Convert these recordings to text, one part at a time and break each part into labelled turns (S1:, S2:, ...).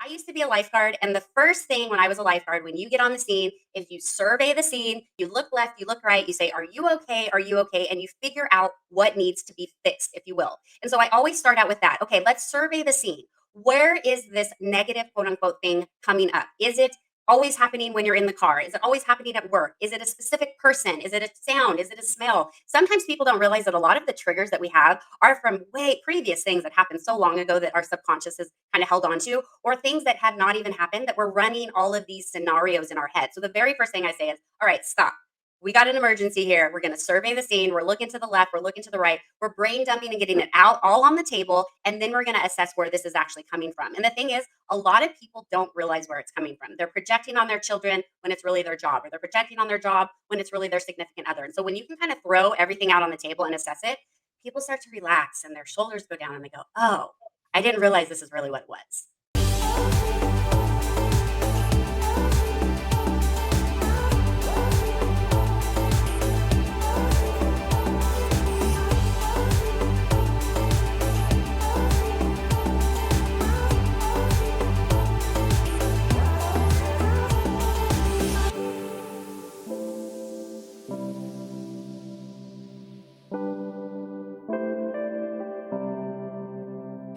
S1: I used to be a lifeguard, and the first thing when I was a lifeguard, when you get on the scene, is you survey the scene, you look left, you look right, you say, "Are you okay? Are you okay?" And you figure out what needs to be fixed, if you will. And so I always start out with that. Okay, let's survey the scene. Where is this negative quote unquote thing coming up? Is it always happening when you're in the car? Is it always happening at work? Is it a specific person? Is it a sound? Is it a smell? Sometimes people don't realize that a lot of the triggers that we have are from way previous things that happened so long ago that our subconscious has kind of held on to, or things that had not even happened that we're running all of these scenarios in our head. So the very first thing I say is, all right, stop. We got an emergency here. We're going to survey the scene. We're looking to the left. We're looking to the right. We're brain dumping and getting it out all on the table. And then we're going to assess where this is actually coming from. And the thing is, a lot of people don't realize where it's coming from. They're projecting on their children when it's really their job, or they're projecting on their job when it's really their significant other. And so when you can kind of throw everything out on the table and assess it, people start to relax and their shoulders go down and they go, oh, I didn't realize this is really what it was.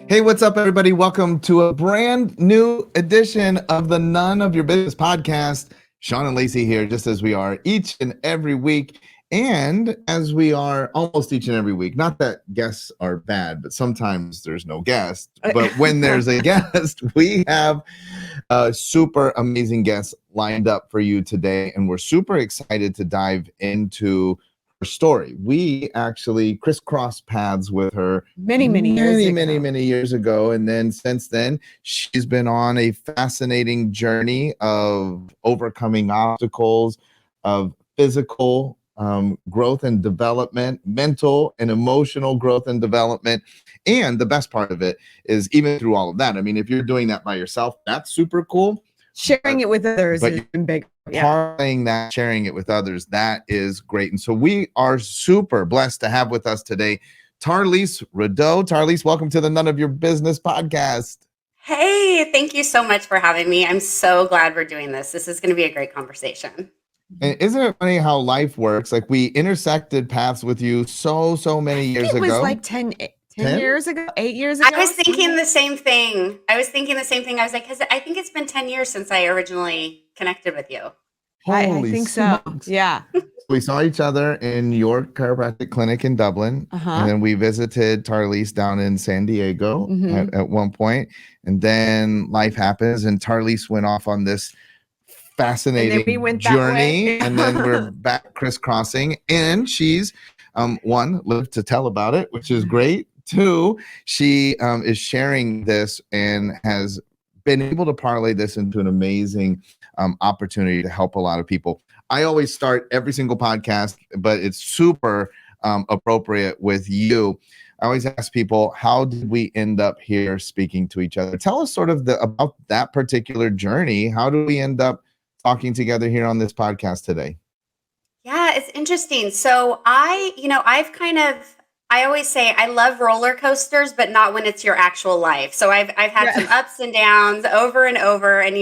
S2: Hey, what's up, everybody? Welcome to a brand new edition of the None of Your Business podcast. Shawn and Lacey here, just as we are each and every week, and as we are almost each and every week. Not that guests are bad, but sometimes there's no guest. But when there's a guest, we have a super amazing guest lined up for you today, and we're super excited to dive into her story. We actually crisscrossed paths with her many years ago. And then since then, she's been on a fascinating journey of overcoming obstacles, of physical growth and development, mental and emotional growth and development. And the best part of it is, even through all of that, I mean, if you're doing that by yourself, that's super cool.
S3: Sharing it with others is big.
S2: Sharing it with others, that is great. And so we are super blessed to have with us today Tar'Lese Rideaux. Tar'Lese, welcome to the None of Your Business podcast.
S1: Hey, thank you so much for having me. I'm so glad we're doing this. This is going to be a great conversation.
S2: And isn't it funny how life works? Like, we intersected paths with you so many years ago.
S3: It was like 10 years ago, 8 years ago.
S1: I was thinking the same thing. I was like, because I think it's been 10 years since I originally connected with you.
S3: I think so. Yeah.
S2: We saw each other in your chiropractic clinic in Dublin. And then we visited Tar'Lese down in San Diego at one point. And then life happens and Tar'Lese went off on this fascinating journey. And then we're back crisscrossing. And she's, one, lived to tell about it, which is great. Two, she is sharing this and has been able to parlay this into an amazing opportunity to help a lot of people. I always start every single podcast, but it's super appropriate with you. I always ask people, how did we end up here speaking to each other? Tell us sort of about that particular journey. How do we end up talking together here on this podcast today?
S1: Yeah, it's interesting. So I always say I love roller coasters, but not when it's your actual life. So I've had some ups and downs over and over, and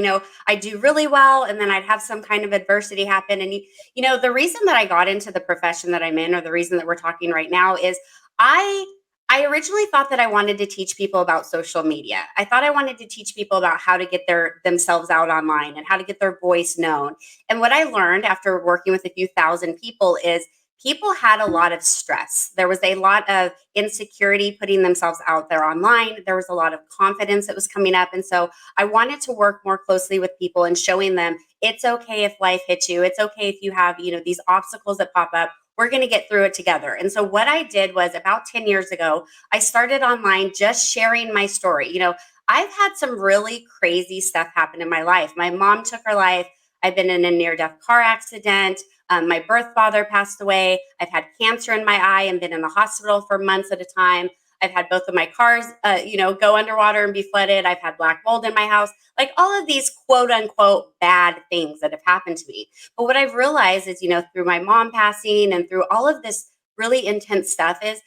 S1: I do really well, and then I'd have some kind of adversity happen. And the reason that I got into the profession that I'm in, or the reason that we're talking right now, is I originally thought that I wanted to teach people about social media. I thought I wanted to teach people about how to get themselves out online and how to get their voice known. And what I learned after working with a few thousand people is people had a lot of stress. There was a lot of insecurity putting themselves out there online. There was a lot of confidence that was coming up. And so I wanted to work more closely with people and showing them it's okay if life hits you. It's okay if you have, these obstacles that pop up. We're going to get through it together. And so what I did was, about 10 years ago, I started online just sharing my story. I've had some really crazy stuff happen in my life. My mom took her life. I've been in a near-death car accident. My birth father passed away. I've had cancer in my eye and been in the hospital for months at a time. I've had both of my cars, go underwater and be flooded. I've had black mold in my house, like all of these quote unquote bad things that have happened to me. But what I've realized is, through my mom passing and through all of this really intense stuff, is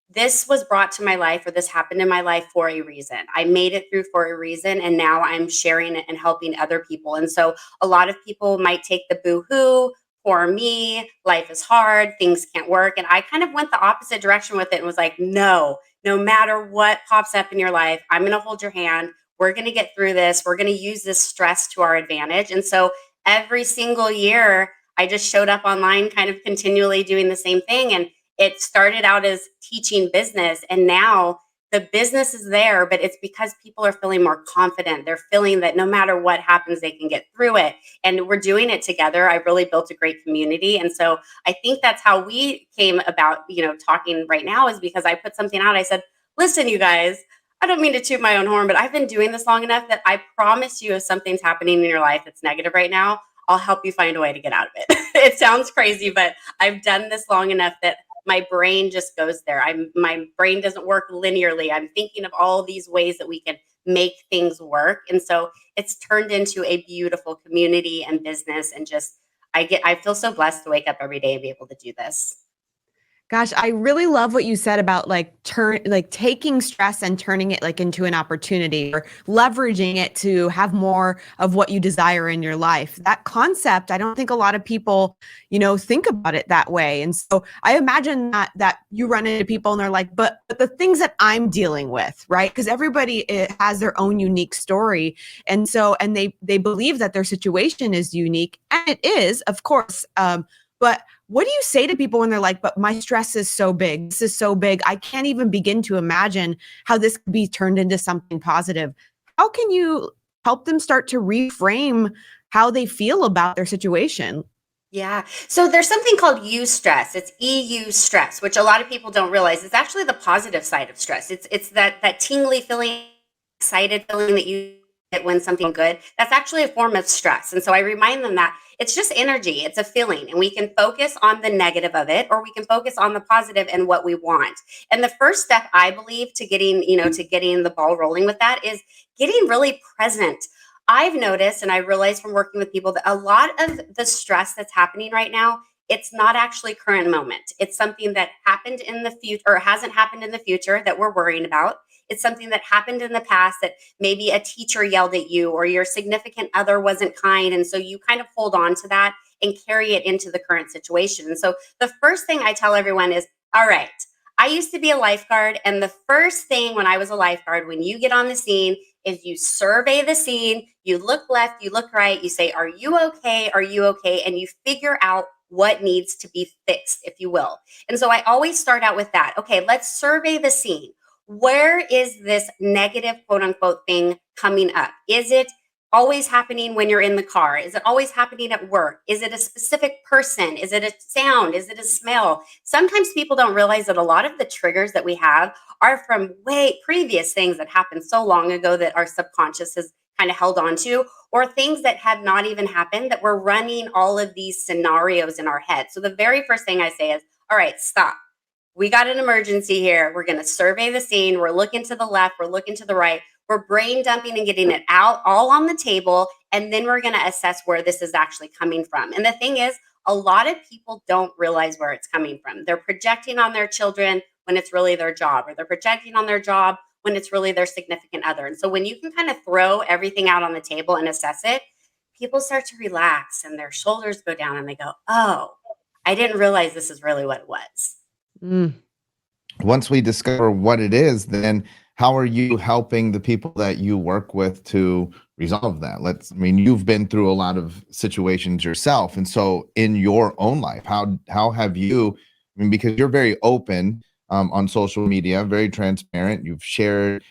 S1: this was brought to my life, or this happened in my life for a reason. I made it through for a reason, and now I'm sharing it and helping other people. And so a lot of people might take the boo-hoo, poor me, life is hard, things can't work. And I kind of went the opposite direction with it and was like, no matter what pops up in your life, I'm going to hold your hand. We're going to get through this. We're going to use this stress to our advantage. And so every single year, I just showed up online, kind of continually doing the same thing. And it started out as teaching business, and now the business is there, but it's because people are feeling more confident. They're feeling that no matter what happens, they can get through it. And we're doing it together. I really built a great community. And so I think that's how we came about, talking right now, is because I put something out. I said, listen, you guys, I don't mean to toot my own horn, but I've been doing this long enough that I promise you, if something's happening in your life that's negative right now, I'll help you find a way to get out of it. It sounds crazy, but I've done this long enough that my brain just goes there. My brain doesn't work linearly. I'm thinking of all these ways that we can make things work. And so it's turned into a beautiful community and business. And just, I feel so blessed to wake up every day and be able to do this.
S3: Gosh, I really love what you said about taking stress and turning it into an opportunity, or leveraging it to have more of what you desire in your life. That concept, I don't think a lot of people, think about it that way. And so I imagine that you run into people and they're like, but the things that I'm dealing with, right? Because everybody has their own unique story. And so, and they believe that their situation is unique, and it is, of course. But what do you say to people when they're like, but my stress is so big. This is so big. I can't even begin to imagine how this could be turned into something positive. How can you help them start to reframe how they feel about their situation?
S1: Yeah. So there's something called eustress. It's EU stress, which a lot of people don't realize. It's actually the positive side of stress. It's that tingly feeling, excited feeling that you get when something good. That's actually a form of stress. And so I remind them that it's just energy. It's a feeling, and we can focus on the negative of it, or we can focus on the positive and what we want. And the first step, I believe, to getting the ball rolling with that is getting really present. I've noticed, and I realized from working with people, that a lot of the stress that's happening right now, it's not actually current moment. It's something that happened in the future, or hasn't happened in the future, that we're worrying about. It's something that happened in the past, that maybe a teacher yelled at you, or your significant other wasn't kind. And so you kind of hold on to that and carry it into the current situation. And so the first thing I tell everyone is, all right, I used to be a lifeguard. And the first thing when I was a lifeguard, when you get on the scene, is you survey the scene, you look left, you look right, you say, are you okay? Are you okay? And you figure out what needs to be fixed, if you will. And so I always start out with that. Okay, let's survey the scene. Where is this negative, quote unquote, thing coming up? Is it always happening when you're in the car? Is it always happening at work? Is it a specific person? Is it a sound? Is it a smell? Sometimes people don't realize that a lot of the triggers that we have are from way previous things that happened so long ago that our subconscious has kind of held on to, or things that have not even happened, that we're running all of these scenarios in our head. So the very first thing I say is, all right, stop. We got an emergency here. We're going to survey the scene. We're looking to the left. We're looking to the right. We're brain dumping and getting it out all on the table. And then we're going to assess where this is actually coming from. And the thing is, a lot of people don't realize where it's coming from. They're projecting on their children when it's really their job, or they're projecting on their job when it's really their significant other. And so when you can kind of throw everything out on the table and assess it, people start to relax and their shoulders go down and they go, oh, I didn't realize this is really what it was.
S2: Once we discover what it is, then how are you helping the people that you work with to resolve that? You've been through a lot of situations yourself. And so in your own life, how have you, because you're very open on social media, very transparent. You've shared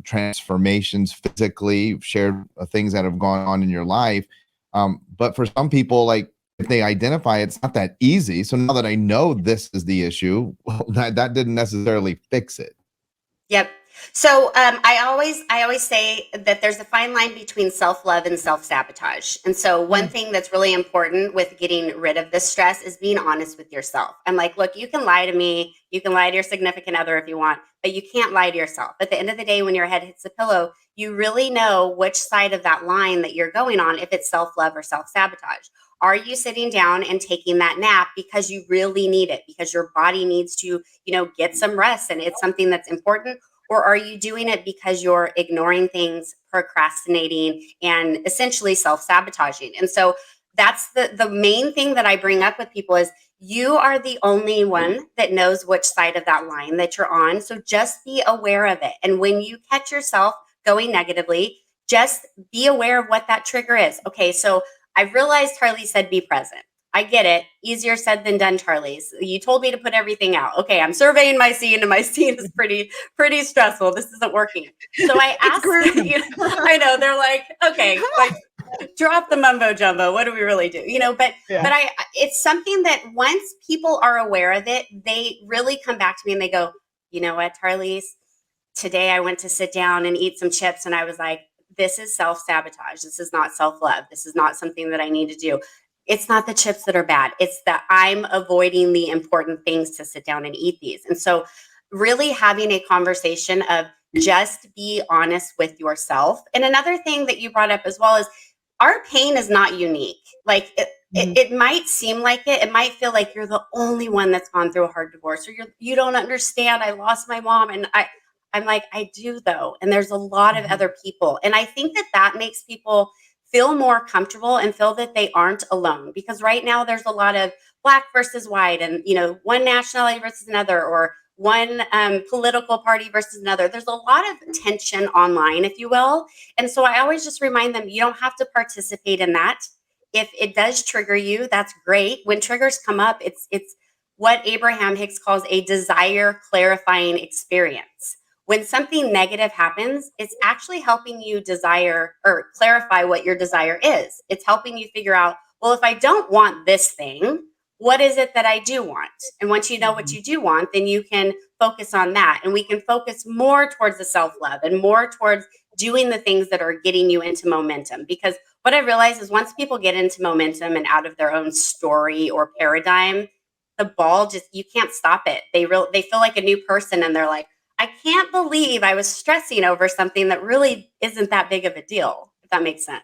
S2: transformations physically, you've shared things that have gone on in your life. But for some people, if they identify, it's not that easy. So now that I know this is the issue, well, that didn't necessarily fix it.
S1: Yep. So I always say that there's a fine line between self-love and self-sabotage. And so one thing that's really important with getting rid of this stress is being honest with yourself. I'm like, look, you can lie to me, you can lie to your significant other if you want, but you can't lie to yourself. At the end of the day, when your head hits the pillow, you really know which side of that line that you're going on, if it's self-love or self-sabotage. Are you sitting down and taking that nap because you really need it, because your body needs to, get some rest and it's something that's important? Or are you doing it because you're ignoring things, procrastinating, and essentially self-sabotaging? And so that's the main thing that I bring up with people is you are the only one that knows which side of that line that you're on. So just be aware of it. And when you catch yourself going negatively, just be aware of what that trigger is. Okay, so I've realized Tar'Lese said be present. I get it. Easier said than done, Tar'Lese. You told me to put everything out. Okay, I'm surveying my scene, and my scene is pretty stressful. This isn't working. So I asked, I know, they're like, okay, like drop the mumbo jumbo. What do we really do? But it's something that once people are aware of it, they really come back to me and they go, you know what, Tar'Lese, today I went to sit down and eat some chips, and I was like, this is self-sabotage. This is not self-love. This is not something that I need to do. It's not the chips that are bad. It's that I'm avoiding the important things to sit down and eat these. And so really having a conversation of just be honest with yourself. And another thing that you brought up as well is our pain is not unique. Like it might seem like it. It might feel like you're the only one that's gone through a hard divorce, or you don't understand. I lost my mom. And I'm like, I do though. And there's a lot of other people. And I think that makes people feel more comfortable and feel that they aren't alone, because right now there's a lot of black versus white and, one nationality versus another, or one political party versus another. There's a lot of tension online, if you will. And so I always just remind them, you don't have to participate in that. If it does trigger you, that's great. When triggers come up, it's what Abraham Hicks calls a desire clarifying experience. When something negative happens, it's actually helping you desire or clarify what your desire is. It's helping you figure out, well, if I don't want this thing, what is it that I do want? And once you know what you do want, then you can focus on that. And we can focus more towards the self-love and more towards doing the things that are getting you into momentum. Because what I realize is once people get into momentum and out of their own story or paradigm, the ball you can't stop it. They feel like a new person, and they're like, I can't believe I was stressing over something that really isn't that big of a deal, if that makes sense.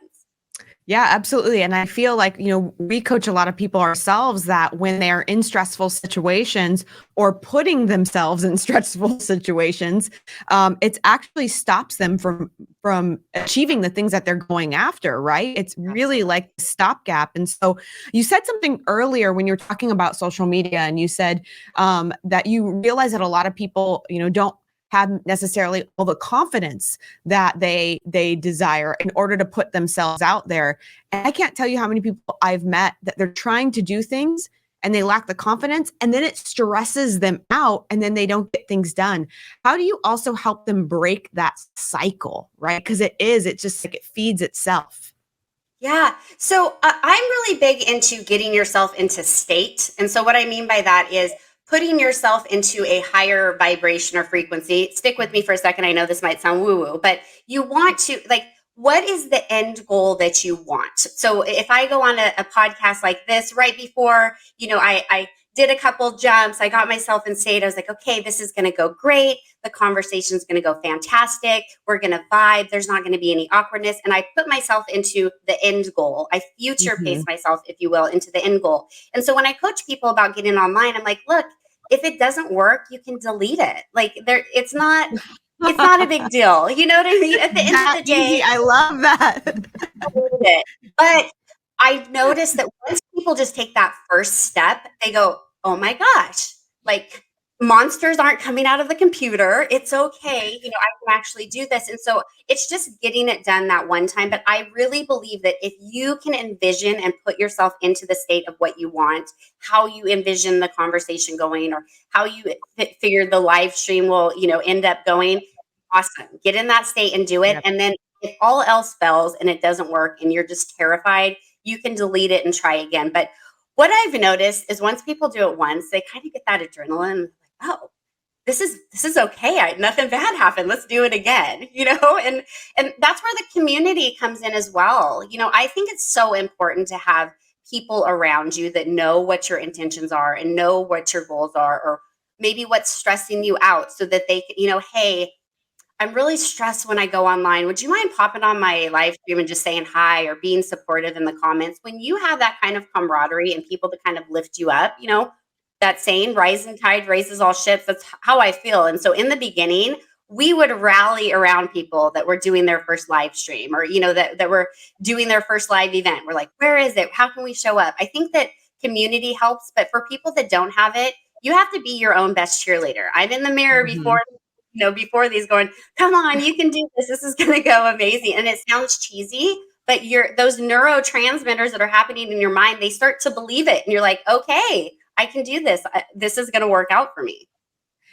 S3: Yeah, absolutely. And I feel like, we coach a lot of people ourselves that when they're in stressful situations or putting themselves in stressful situations, it actually stops them from achieving the things that they're going after, right? It's really like a stopgap. And so you said something earlier when you were talking about social media, and you said that you realize that a lot of people, don't have necessarily all the confidence that they desire in order to put themselves out there. And I can't tell you how many people I've met that they're trying to do things and they lack the confidence, and then it stresses them out, and then they don't get things done. How do you also help them break that cycle, right? Because it's just like it feeds itself.
S1: Yeah. So I'm really big into getting yourself into state. And so what I mean by that is putting yourself into a higher vibration or frequency. Stick with me for a second. I know this might sound woo-woo, but you want to, what is the end goal that you want? So if I go on a podcast like this right before, I did a couple jumps, I got myself in state. I was like, okay, this is going to go great. The conversation is going to go fantastic. We're going to vibe. There's not going to be any awkwardness. And I put myself into the end goal. I future pace myself, if you will, into the end goal. And so when I coach people about getting online, I'm like, look, if it doesn't work, you can delete it. It's not a big deal. You know what I mean? At the end of the day,
S3: easy. I love that.
S1: But I noticed that once people just take that first step, they go, oh my gosh, monsters aren't coming out of the computer. It's okay. I can actually do this. And so it's just getting it done that one time. But I really believe that if you can envision and put yourself into the state of what you want, how you envision the conversation going, or how you figure the live stream will, end up going, awesome. Get in that state and do it. Yep. And then if all else fails and it doesn't work and you're just terrified, you can delete it and try again. But what I've noticed is once people do it once, they kind of get that adrenaline. Oh, this is okay. Nothing bad happened. Let's do it again, and that's where the community comes in as well. I think it's so important to have people around you that know what your intentions are and know what your goals are, or maybe what's stressing you out, so that they can, hey, I'm really stressed when I go online. Would you mind popping on my live stream and just saying hi or being supportive in the comments? When you have that kind of camaraderie and people to kind of lift you up, that saying, rising tide raises all ships. That's how I feel. And so in the beginning, we would rally around people that were doing their first live stream or, that were doing their first live event. We're like, where is it? How can we show up? I think that community helps, but for people that don't have it, you have to be your own best cheerleader. I'm in the mirror before these going, come on, you can do this. This is going to go amazing. And it sounds cheesy, but those neurotransmitters that are happening in your mind, they start to believe it. And you're like, okay, I can do this. This is going to work out for me.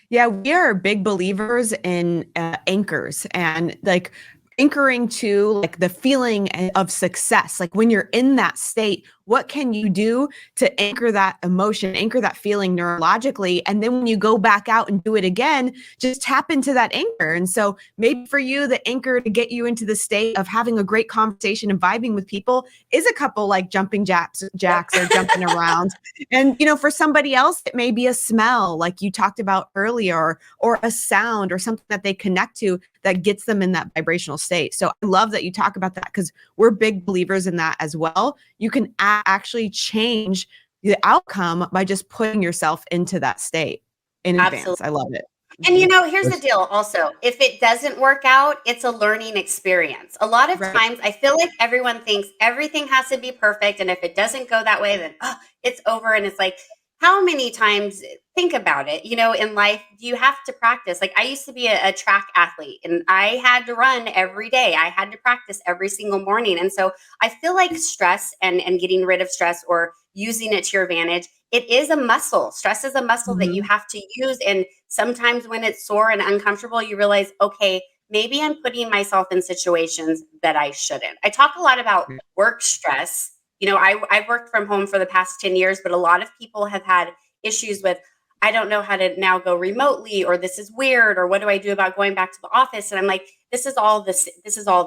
S3: Yeah, we are big believers in anchors and like anchoring to like the feeling of success. Like when you're in that state, what can you do to anchor that emotion, anchor that feeling neurologically? And then when you go back out and do it again, just tap into that anchor. And so maybe for you, the anchor to get you into the state of having a great conversation and vibing with people is a couple like jumping jacks or jumping around. And, for somebody else, it may be a smell like you talked about earlier, or a sound or something that they connect to that gets them in that vibrational state. So I love that you talk about that because we're big believers in that as well. You can actually change the outcome by just putting yourself into that state in advance. I love it.
S1: And here's the deal also. If it doesn't work out, it's a learning experience. A lot of times I feel like everyone thinks everything has to be perfect. And if it doesn't go that way, then it's over. And it's like, how many times, think about it, in life, you have to practice. Like I used to be a track athlete and I had to run every day. I had to practice every single morning. And so I feel like stress and getting rid of stress or using it to your advantage, it is a muscle. Stress is a muscle that you have to use. And sometimes when it's sore and uncomfortable, you realize, okay, maybe I'm putting myself in situations that I shouldn't. I talk a lot about work stress. I've worked from home for the past 10 years, but a lot of people have had issues with, I don't know how to now go remotely, or this is weird, or what do I do about going back to the office? And I'm like, this is all the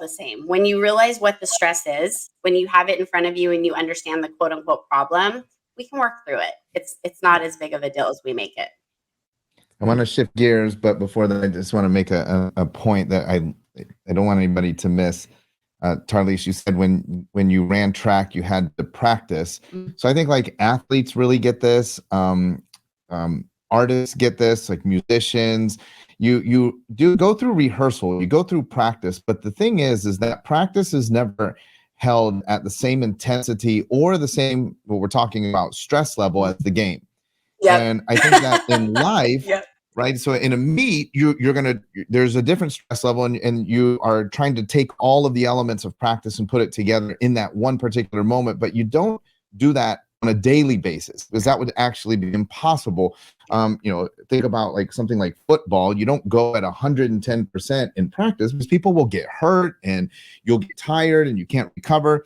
S1: same. When you realize what the stress is, when you have it in front of you and you understand the quote unquote problem, we can work through it. It's not as big of a deal as we make it.
S2: I want to shift gears, but before that, I just want to make a point that I don't want anybody to miss. Tar'Lese, you said when you ran track, you had to practice. So I think like athletes really get this. Artists get this, like musicians. You do go through rehearsal, you go through practice, but the thing is that practice is never held at the same intensity or the same, what we're talking about, stress level as the game. And I think that in life, right? So in a meet, there's a different stress level and you are trying to take all of the elements of practice and put it together in that one particular moment, but you don't do that on a daily basis because that would actually be impossible. Think about like something like football. You don't go at 110% in practice because people will get hurt and you'll get tired and you can't recover.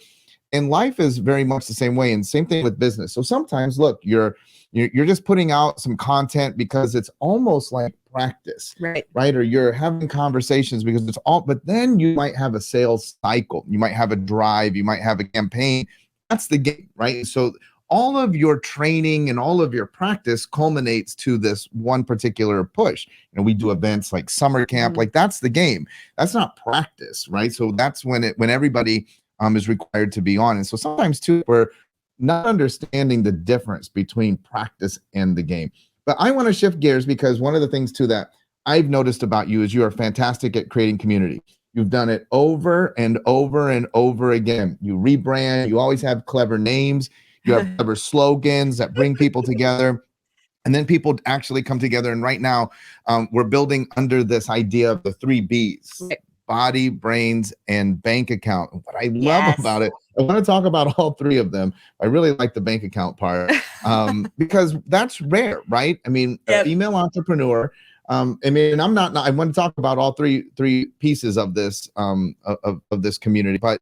S2: And life is very much the same way. And same thing with business. So sometimes, look, you're just putting out some content because it's almost like practice, right? Or you're having conversations because it's all, but then you might have a sales cycle. You might have a drive. You might have a campaign. That's the game, right? So all of your training and all of your practice culminates to this one particular push. We do events like summer camp, like that's the game. That's not practice, right? So that's when everybody is required to be on. And so sometimes too, we're not understanding the difference between practice and the game. But I want to shift gears because one of the things too that I've noticed about you is you are fantastic at creating community. You've done it over and over and over again. You rebrand, you always have clever names, you have clever slogans that bring people together. And then people actually come together. And right now we're building under this idea of the 3 Bs. Body, brains, and bank account. What I love about it, I want to talk about all 3 of them. I really like the bank account part because that's rare, right? I mean, a female entrepreneur. I want to talk about all three pieces of this of this community, but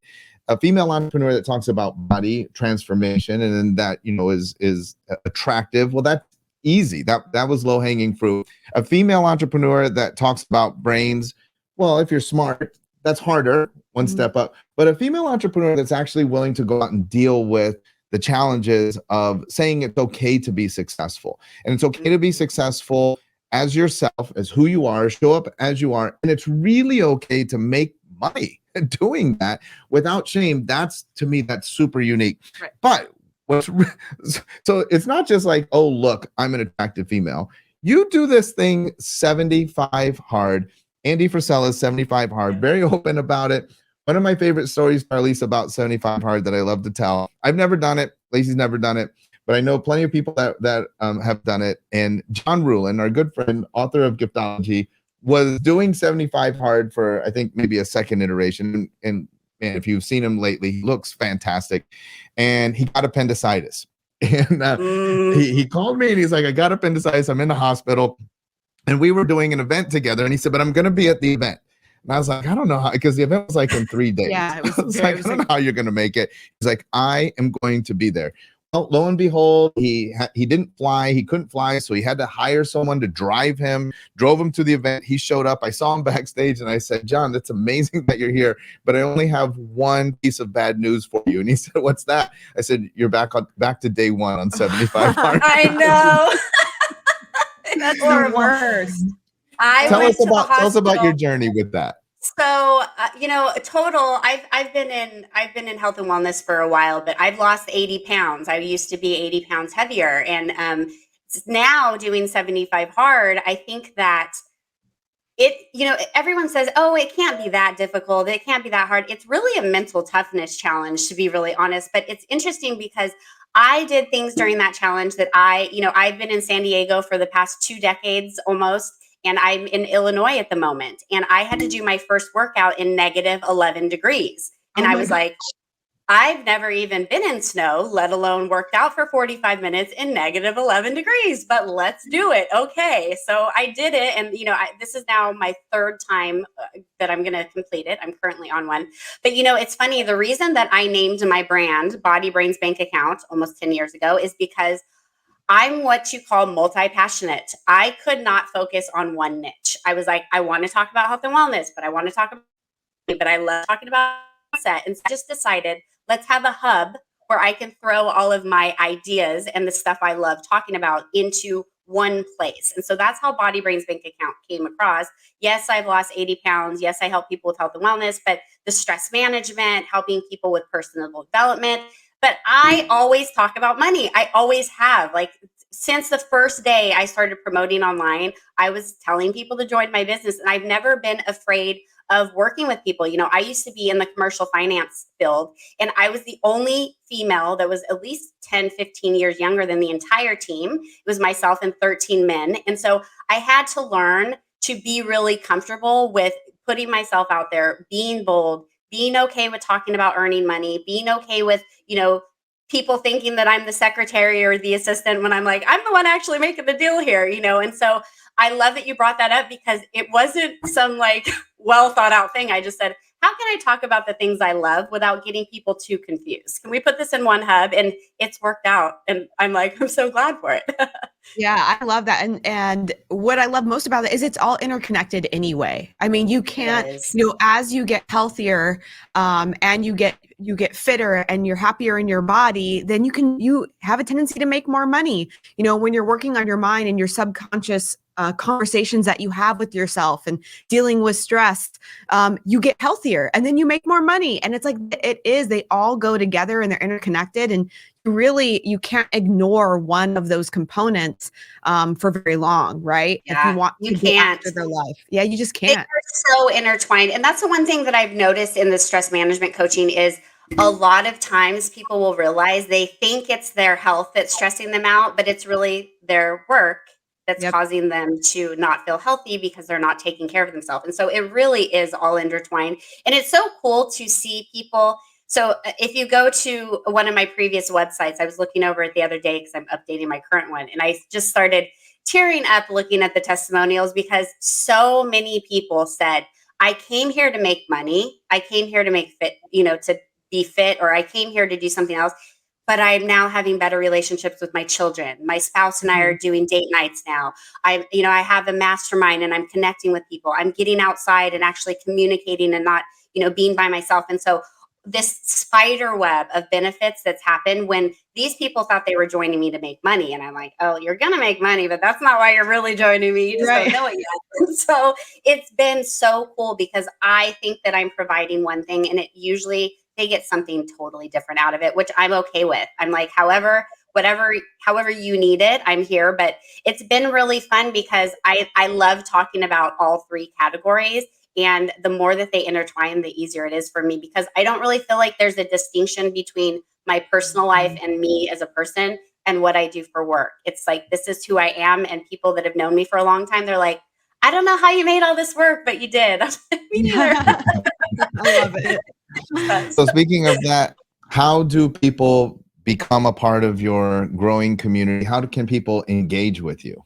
S2: a female entrepreneur that talks about body transformation and then that is attractive. Well, that's easy. That was low hanging fruit. A female entrepreneur that talks about brains. Well, if you're smart, that's harder, one step up. But a female entrepreneur that's actually willing to go out and deal with the challenges of saying it's okay to be successful. And it's okay to be successful as yourself, as who you are, show up as you are. And it's really okay to make money doing that without shame. That's, to me, that's super unique.
S3: Right.
S2: But so it's not just like, oh, look, I'm an attractive female. You do this thing 75 hard. Andy Frisella is 75 hard, very open about it. One of my favorite stories, Tar'Lese, about 75 hard that I love to tell. I've never done it. Lacey's never done it, but I know plenty of people that have done it. And John Rulin, our good friend, author of Giftology, was doing 75 hard for, I think, maybe a second iteration. And if you've seen him lately, he looks fantastic. And he got appendicitis. And he called me and he's like, I got appendicitis. I'm in the hospital. And we were doing an event together. And he said, but I'm going to be at the event. And I was like, I don't know how, because the event was like in 3 days.
S3: Yeah, it was,
S2: I was like, I don't know how you're going to make it. He's like, I am going to be there. Well, lo and behold, he didn't fly. He couldn't fly. So he had to hire someone to drive him, drove him to the event. He showed up. I saw him backstage and I said, John, that's amazing that you're here, but I only have one piece of bad news for you. And he said, what's that? I said, you're back to day one on 75 hard.
S1: I know.
S3: That's the worst.
S2: Tell us about your journey with that.
S1: So, total, I've been in health and wellness for a while, but I've lost 80 pounds. I used to be 80 pounds heavier. And now doing 75 hard, I think that everyone says, oh, it can't be that difficult. It can't be that hard. It's really a mental toughness challenge, to be really honest. But it's interesting because I did things during that challenge that I've been in San Diego for the past 2 decades almost. And I'm in Illinois at the moment. And I had to do my first workout in negative 11 degrees. And I was like, I've never even been in snow, let alone worked out for 45 minutes in negative 11 degrees, but let's do it. Okay. So I did it. And, this is now my 3rd time that I'm going to complete it. I'm currently on one. But, it's funny. The reason that I named my brand Body Brains Bank Account almost 10 years ago is because I'm what you call multi-passionate. I could not focus on one niche. I was like, I want to talk about health and wellness, but I want to talk about, but I love talking about mindset. And so I just decided, let's have a hub where I can throw all of my ideas and the stuff I love talking about into one place. And so that's how Body Brains Bank Account came across. Yes, I've lost 80 pounds. Yes, I help people with health and wellness, but the stress management, helping people with personal development. But I always talk about money. I always have. Like, since the first day I started promoting online, I was telling people to join my business. And I've never been afraid of working with people. I used to be in the commercial finance field, and I was the only female that was at least 10, 15 years younger than the entire team. It was myself and 13 men. And so I had to learn to be really comfortable with putting myself out there, being bold, being okay with talking about earning money, being okay with, people thinking that I'm the secretary or the assistant when I'm like, I'm the one actually making the deal here, And so I love that you brought that up because it wasn't some well thought out thing. I just said, how can I talk about the things I love without getting people too confused? Can we put this in one hub? And it's worked out. And I'm so glad for it.
S3: Yeah, I love that. And what I love most about it is it's all interconnected anyway. I mean, you can't, as you get healthier, and you get fitter and you're happier in your body, then you have a tendency to make more money. When you're working on your mind and your subconscious conversations that you have with yourself and dealing with stress, you get healthier and then you make more money. And it's like, they all go together and they're interconnected, and you can't ignore one of those components for very long, right?
S1: Yeah,
S3: if you want to get after their life. Yeah, you just can't.
S1: They're so intertwined. And that's the one thing that I've noticed in the stress management coaching is a lot of times people will realize they think it's their health that's stressing them out, but it's really their work that's causing them to not feel healthy because they're not taking care of themselves. And so it really is all intertwined. And it's so cool to see people. So if you go to one of my previous websites, I was looking over it the other day because I'm updating my current one. And I just started tearing up looking at the testimonials because so many people said, I came here to make money. I came here to make fit, to be fit, or I came here to do something else. But I'm now having better relationships with my children. My spouse and I are doing date nights now. I have a mastermind and I'm connecting with people. I'm getting outside and actually communicating and not, being by myself. And so this spider web of benefits that's happened when these people thought they were joining me to make money. And I'm like, oh, you're going to make money, but that's not why you're really joining me. You just don't know it yet. So it's been so cool because I think that I'm providing one thing and it usually they get something totally different out of it, which I'm okay with. I'm like, however you need it, I'm here. But it's been really fun because I love talking about all three categories. And the more that they intertwine, the easier it is for me because I don't really feel like there's a distinction between my personal life and me as a person and what I do for work. It's like, this is who I am. And people that have known me for a long time, they're like, I don't know how you made all this work, but you did. Me neither.
S3: I love it.
S2: So speaking of that, how do people become a part of your growing community? How can people engage with you?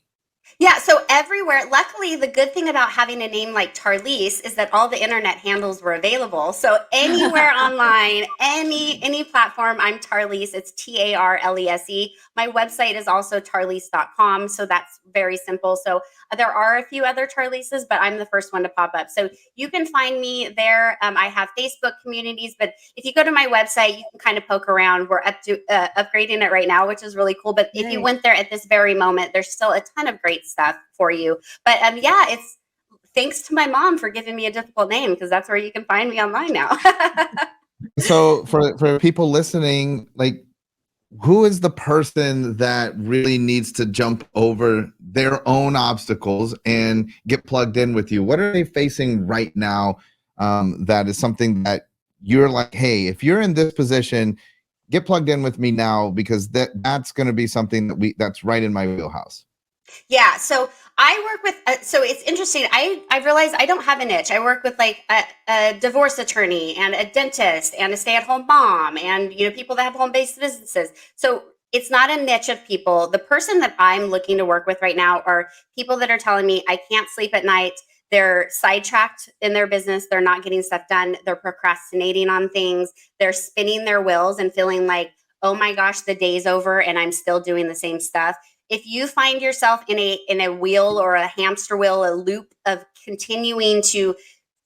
S1: Yeah, so everywhere. Luckily, the good thing about having a name like Tar'Lese is that all the internet handles were available. So anywhere online, any platform, I'm Tar'Lese. It's Tarlese. My website is also tarlese.com. So that's very simple. So there are a few other Tar'Leses, but I'm the first one to pop up. So you can find me there. I have Facebook communities, but if you go to my website, you can kind of poke around. We're up to upgrading it right now, which is really cool. But if you went there at this very moment, there's still a ton of great stuff for you. But yeah, it's thanks to my mom for giving me a difficult name because that's where you can find me online now.
S2: So for people listening, like, who is the person that really needs to jump over their own obstacles and get plugged in with you? What are they facing right now? That is something that you're like, hey, if you're in this position, get plugged in with me now because that's going to be something that's right in my wheelhouse.
S1: Yeah. So I work with, so it's interesting. I realized I don't have a niche. I work with like a divorce attorney and a dentist and a stay-at-home mom and, people that have home-based businesses. So it's not a niche of people. The person that I'm looking to work with right now are people that are telling me I can't sleep at night. They're sidetracked in their business. They're not getting stuff done. They're procrastinating on things. They're spinning their wheels and feeling like, oh my gosh, the day's over and I'm still doing the same stuff. If you find yourself in a wheel or a hamster wheel, a loop of continuing to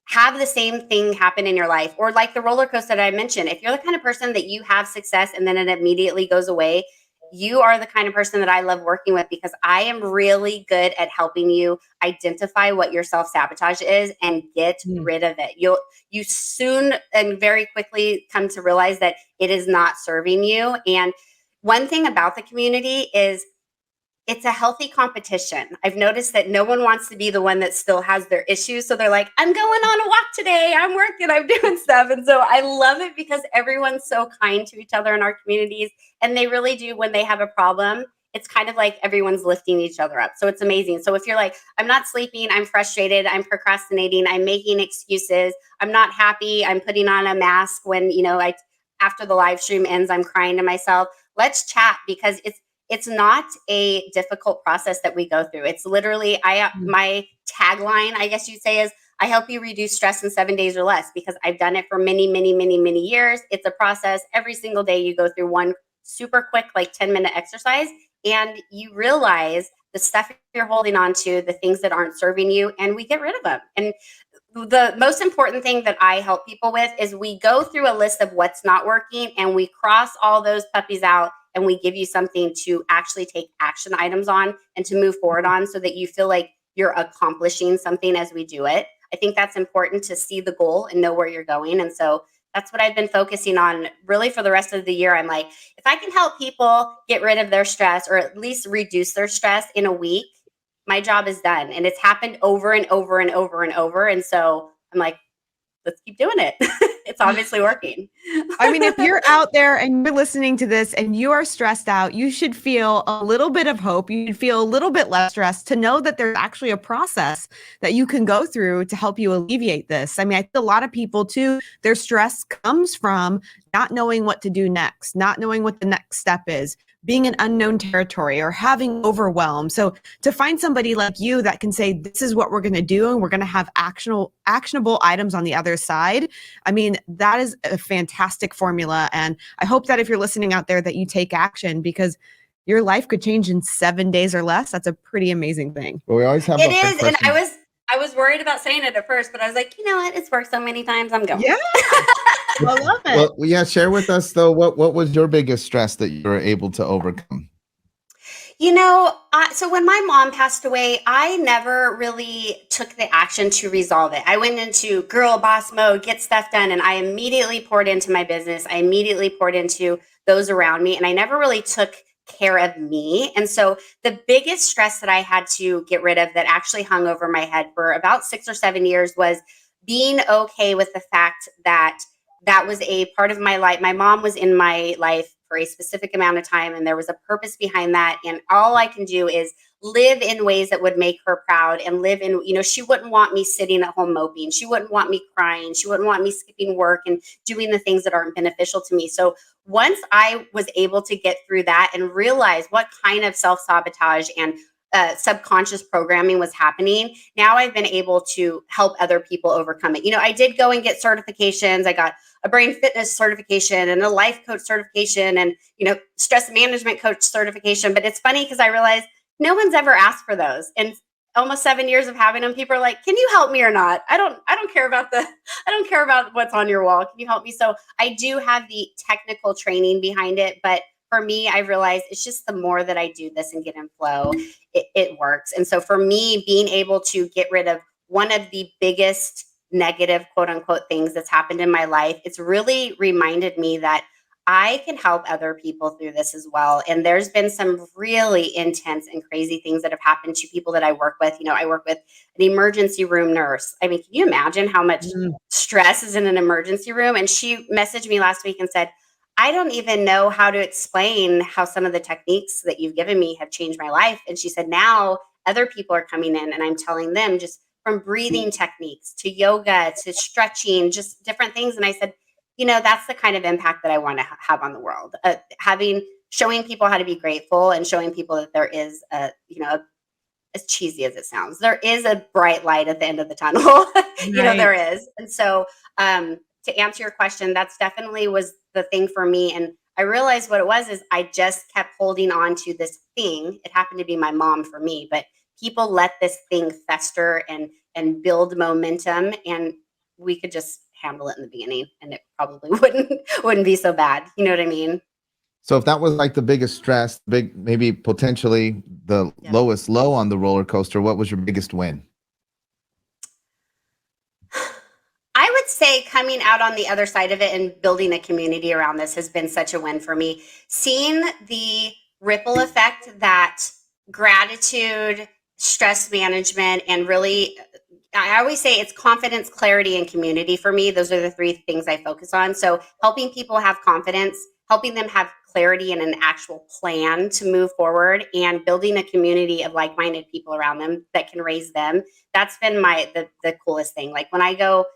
S1: have the same thing happen in your life, or like the roller coaster that I mentioned, if you're the kind of person that you have success and then it immediately goes away, you are the kind of person that I love working with because I am really good at helping you identify what your self-sabotage is and get rid of it. You soon and very quickly come to realize that it is not serving you. And one thing about the community is it's a healthy competition. I've noticed that no one wants to be the one that still has their issues. So they're like, I'm going on a walk today. I'm working, I'm doing stuff. And so I love it because everyone's so kind to each other in our communities. And they really do, when they have a problem, it's kind of like everyone's lifting each other up. So it's amazing. So if you're like, I'm not sleeping, I'm frustrated, I'm procrastinating, I'm making excuses, I'm not happy, I'm putting on a mask when, after the live stream ends, I'm crying to myself. Let's chat because it's not a difficult process that we go through. It's literally, my tagline, I guess you'd say, is I help you reduce stress in 7 days or less because I've done it for many, many, many, many years. It's a process. Every single day you go through one super quick, like 10-minute exercise and you realize the stuff you're holding on to, the things that aren't serving you, and we get rid of them. And the most important thing that I help people with is we go through a list of what's not working and we cross all those puppies out and we give you something to actually take action items on and to move forward on so that you feel like you're accomplishing something as we do it. I think that's important to see the goal and know where you're going. And so that's what I've been focusing on really for the rest of the year. I'm like, if I can help people get rid of their stress or at least reduce their stress in a week, my job is done. And it's happened over and over and over and over. And so I'm like, let's keep doing it. It's obviously working.
S3: I mean, if you're out there and you're listening to this and you are stressed out, you should feel a little bit of hope. You should feel a little bit less stressed to know that there's actually a process that you can go through to help you alleviate this. I mean, I think a lot of people too, their stress comes from not knowing what to do next, not knowing what the next step is, being in unknown territory or having overwhelm. So to find somebody like you that can say, this is what we're going to do, and we're going to have actionable items on the other side. I mean, that is a fantastic formula. And I hope that if you're listening out there that you take action because your life could change in 7 days or less. That's a pretty amazing thing.
S2: Well, we always have
S1: it is. And I was worried about saying it at first, but I was like, you know what? It's worked so many times. I'm going.
S3: Yeah. I love it.
S2: Well, yeah, share with us though, what was your biggest stress that you were able to overcome?
S1: So when my mom passed away, I never really took the action to resolve it. I went into girl boss mode, get stuff done, and I immediately poured into my business. I immediately poured into those around me, and I never really took care of me. And so the biggest stress that I had to get rid of that actually hung over my head for about 6 or 7 years was being okay with the fact that that was a part of my life. My mom was in my life for a specific amount of time, and there was a purpose behind that. And all I can do is live in ways that would make her proud and live in, she wouldn't want me sitting at home moping. She wouldn't want me crying. She wouldn't want me skipping work and doing the things that aren't beneficial to me. So once I was able to get through that and realize what kind of self-sabotage and subconscious programming was happening, now I've been able to help other people overcome it. I did go and get certifications. I got a brain fitness certification and a life coach certification and, stress management coach certification. But it's funny because I realized no one's ever asked for those. And almost 7 years of having them, people are like, can you help me or not? I don't care about what's on your wall. Can you help me? So I do have the technical training behind it, but for me, I realized it's just the more that I do this and get in flow, it works. And so for me, being able to get rid of one of the biggest negative, quote unquote, things that's happened in my life, it's really reminded me that I can help other people through this as well. And there's been some really intense and crazy things that have happened to people that I work with. I work with an emergency room nurse. I mean, can you imagine how much stress is in an emergency room? And she messaged me last week and said, I don't even know how to explain how some of the techniques that you've given me have changed my life. And she said, now other people are coming in and I'm telling them, just from breathing techniques to yoga to stretching, just different things. And I said, that's the kind of impact that I want to have on the world. Showing people how to be grateful and showing people that there is as cheesy as it sounds, there is a bright light at the end of the tunnel. There is. And so, to answer your question, that's definitely was the thing for me. And I realized what it was is I just kept holding on to this thing. It happened to be my mom for me, but people let this thing fester and build momentum, and we could just handle it in the beginning and it probably wouldn't be so bad. You know what I mean?
S2: So if that was like the biggest stress, maybe potentially the lowest low on the roller coaster, what was your biggest win?
S1: I would say coming out on the other side of it and building a community around this has been such a win for me. Seeing the ripple effect that gratitude, stress management, and really, I always say it's confidence, clarity, and community for me. Those are the three things I focus on. So helping people have confidence, helping them have clarity and an actual plan to move forward, and building a community of like-minded people around them that can raise them. That's been the coolest thing. Like when I go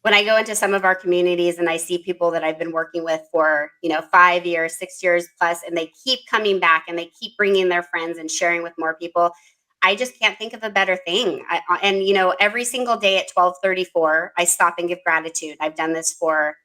S1: into some of our communities and I see people that I've been working with for, 5 years, 6 years plus, and they keep coming back and they keep bringing their friends and sharing with more people, I just can't think of a better thing. Every single day at 12:34, I stop and give gratitude. I've done this for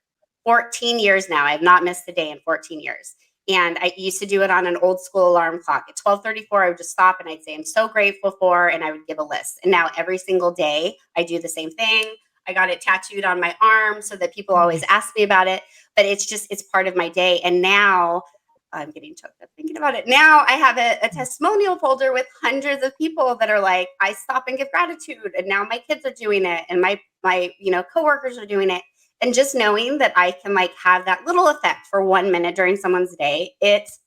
S1: 14 years now. I have not missed a day in 14 years. And I used to do it on an old school alarm clock. At 12:34, I would just stop and I'd say, I'm so grateful for, and I would give a list. And now every single day I do the same thing. I got it tattooed on my arm so that people always ask me about it, but it's part of my day. And now I'm getting choked up thinking about it. Now I have a testimonial folder with hundreds of people that are like, I stop and give gratitude. And now my kids are doing it. And my coworkers are doing it. And just knowing that I can have that little effect for 1 minute during someone's day, that's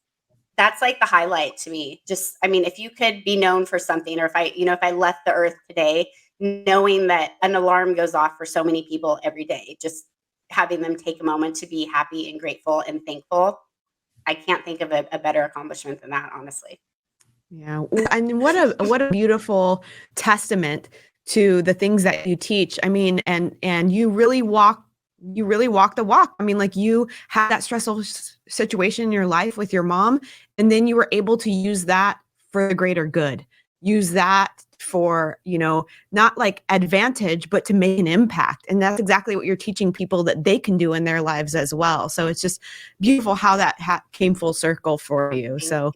S1: like the highlight to me. Just, if you could be known for something, or if I left the earth today, knowing that an alarm goes off for so many people every day, just having them take a moment to be happy and grateful and thankful. I can't think of a better accomplishment than that, honestly.
S3: Yeah. And what a beautiful testament to the things that you teach. And you really walk the walk. You had that stressful situation in your life with your mom, and then you were able to use that for the greater good. Use that for, not advantage, but to make an impact. And that's exactly what you're teaching people that they can do in their lives as well. So it's just beautiful how that came full circle for you. So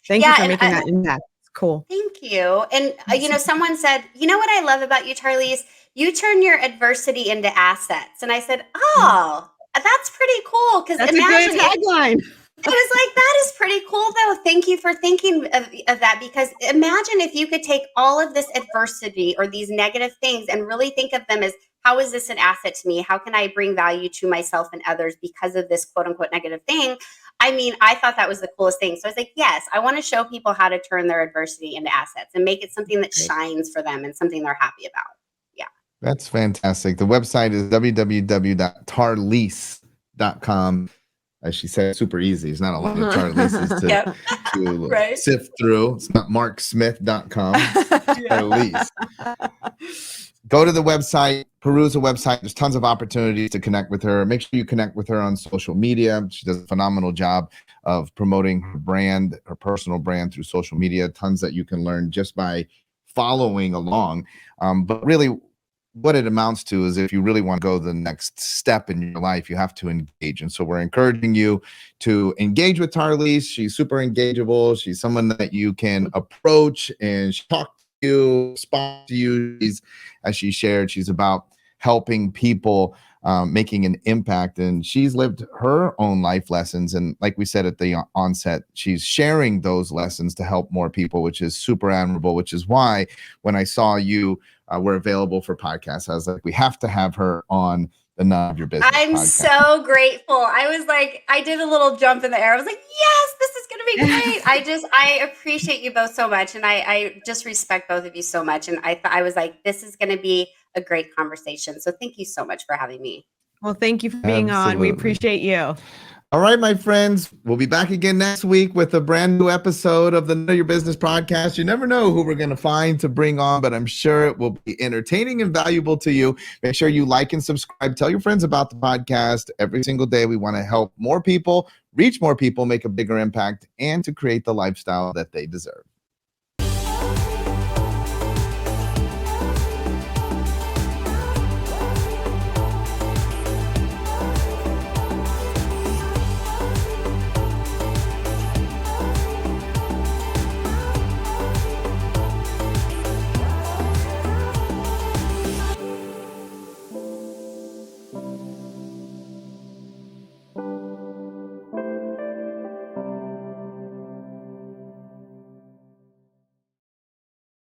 S3: thank you for making that impact. Cool.
S1: Thank you. And, someone said, you know what I love about you, Tar'Lese? You turn your adversity into assets. And I said, oh, that's pretty cool. Because
S3: That's
S1: imagine
S3: a good tagline.
S1: I was like, that is pretty cool, though. Thank you for thinking of that, because imagine if you could take all of this adversity or these negative things and really think of them as, how is this an asset to me? How can I bring value to myself and others because of this quote unquote negative thing? I mean, I thought that was the coolest thing. So I was like, yes, I want to show people how to turn their adversity into assets and make it something that shines for them and something they're happy about. Yeah.
S2: That's fantastic. The website is www.tar'lese.com. As she said, super easy. It's not a lot of Tar'Leses to
S1: Right.
S2: sift through. It's not marksmith.com. Tar'Lese. Go to the website, peruse the website. There's tons of opportunities to connect with her. Make sure you connect with her on social media. She does a phenomenal job of promoting her brand, her personal brand through social media. Tons that you can learn just by following along. But really, what it amounts to is, if you really want to go the next step in your life, you have to engage. And so we're encouraging you to engage with Tar'Lese. She's super engageable. She's someone that you can approach and talk to you, spot to you. As she shared, she's about helping people, making an impact. And she's lived her own life lessons. And like we said at the onset, she's sharing those lessons to help more people, which is super admirable, which is why when I saw you were available for podcasts, I was like, we have to have her on the None of Your Business
S1: I'm
S2: podcast.
S1: so grateful. I was like, I did a little jump in the air. I was like, yes, this is going to be great. I appreciate you both so much. And I just respect both of you so much. And I was like, this is going to be a great conversation. So thank you so much for having me.
S3: Well, thank you for being on. We appreciate you.
S2: All right, my friends, we'll be back again next week with a brand new episode of the Know Your Business podcast. You never know who we're going to find to bring on, but I'm sure it will be entertaining and valuable to you. Make sure you like and subscribe. Tell your friends about the podcast. Every single day, we want to help more people, reach more people, make a bigger impact, and to create the lifestyle that they deserve.